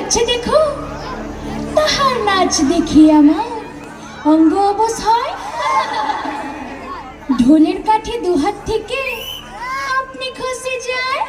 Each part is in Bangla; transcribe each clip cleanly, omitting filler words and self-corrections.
যাচ্ছে দেখো, তাহার নাচ দেখি আমার অঙ্গ অবশ হয়। ঢোলের কাঠে দুহাত থেকে আপনি খসে যায়।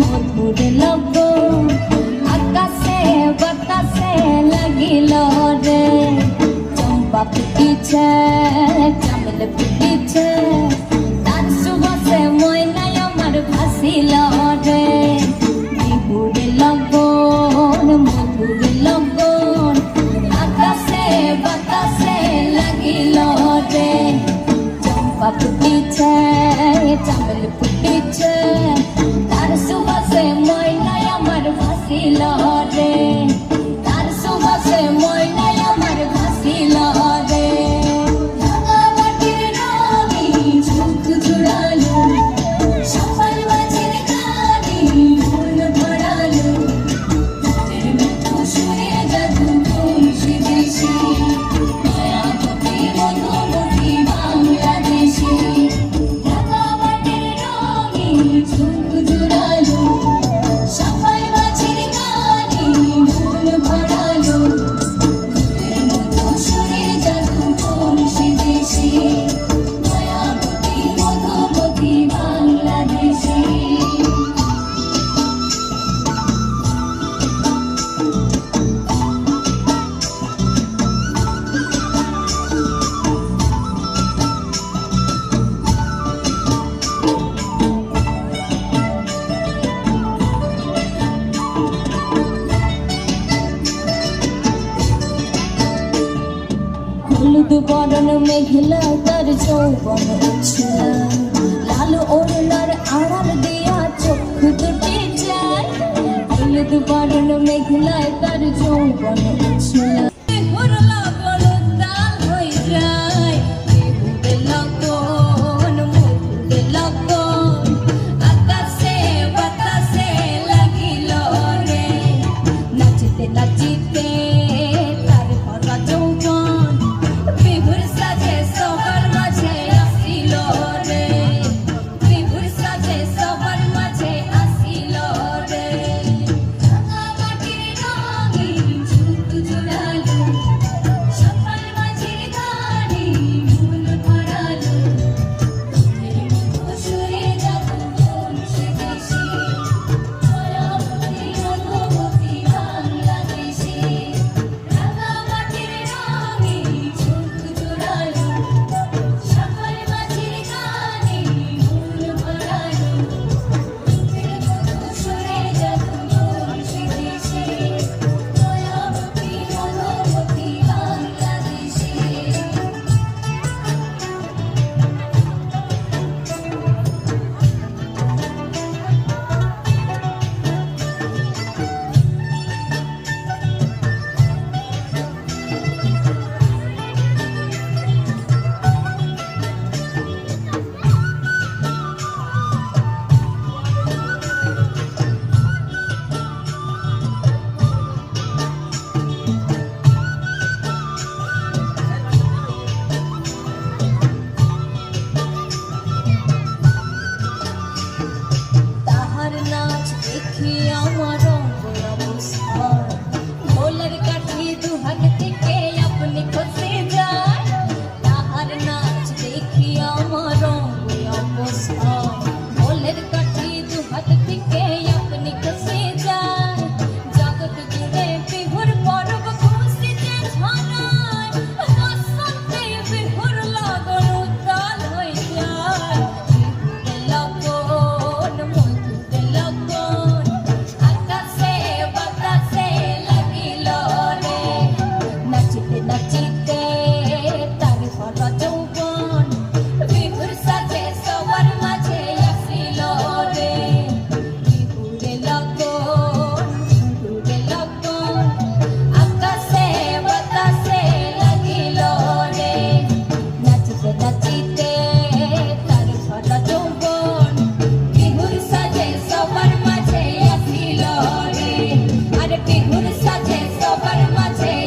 মধুর লগন আকাশে বাতাসে লাগিল রে, চম্পা ফুটিছে চামেল ফুটিছে, তার সুবাসে ময়নায় আমার ভাসিল রে। বিহুর লগন মধুর লগন আকাশে বাতাসে লাগিল রে, চম্পা ফুটিছে চামেল ফুটিছে, তার সুবাসে ময়নায় আমার ভাসিল রে, তার সুবাসে ময়নায় আমার ভাসিল রে। রাঙামাটির রঙে চোখ জোড়ালো, সকাল মাঝের গানে মন ভরালো, তোর মতো সুরে জাদু বংশী দেশে, মায়াবতী মধুমতি বাংলাদেশে। রাঙামাটির রঙে চোখ জোড়ালো, সকাল মাঝের গানে মন ভরালো, তোর মতো সুরে জাদু বংশী দেশে, মায়াবতী মধুমতি বাংলাদেশে। হলুদ বরণ মেঘলা তার যৌবন উছলা, লাল ওড়নার আড়াল দিয়া চোখ দুটি যায়। হলুদ বরণ মেঘলা তার যৌবন উছলা, বিহুর লগন উত্তাল হয়ে যায়। বিহুর লগন মধুর লগন আকাশে বাতাসে লাগিল রে, নাচিতে নাচিতে তার ভরা যৌবন, বিহুর সাজে সবার মাঝে আসিল রে, বিহুর সাজে সবার মাঝে আসিল রে। রাঙামাটির রঙে চোখ জোড়ালো, মাঝে সবার মাঝে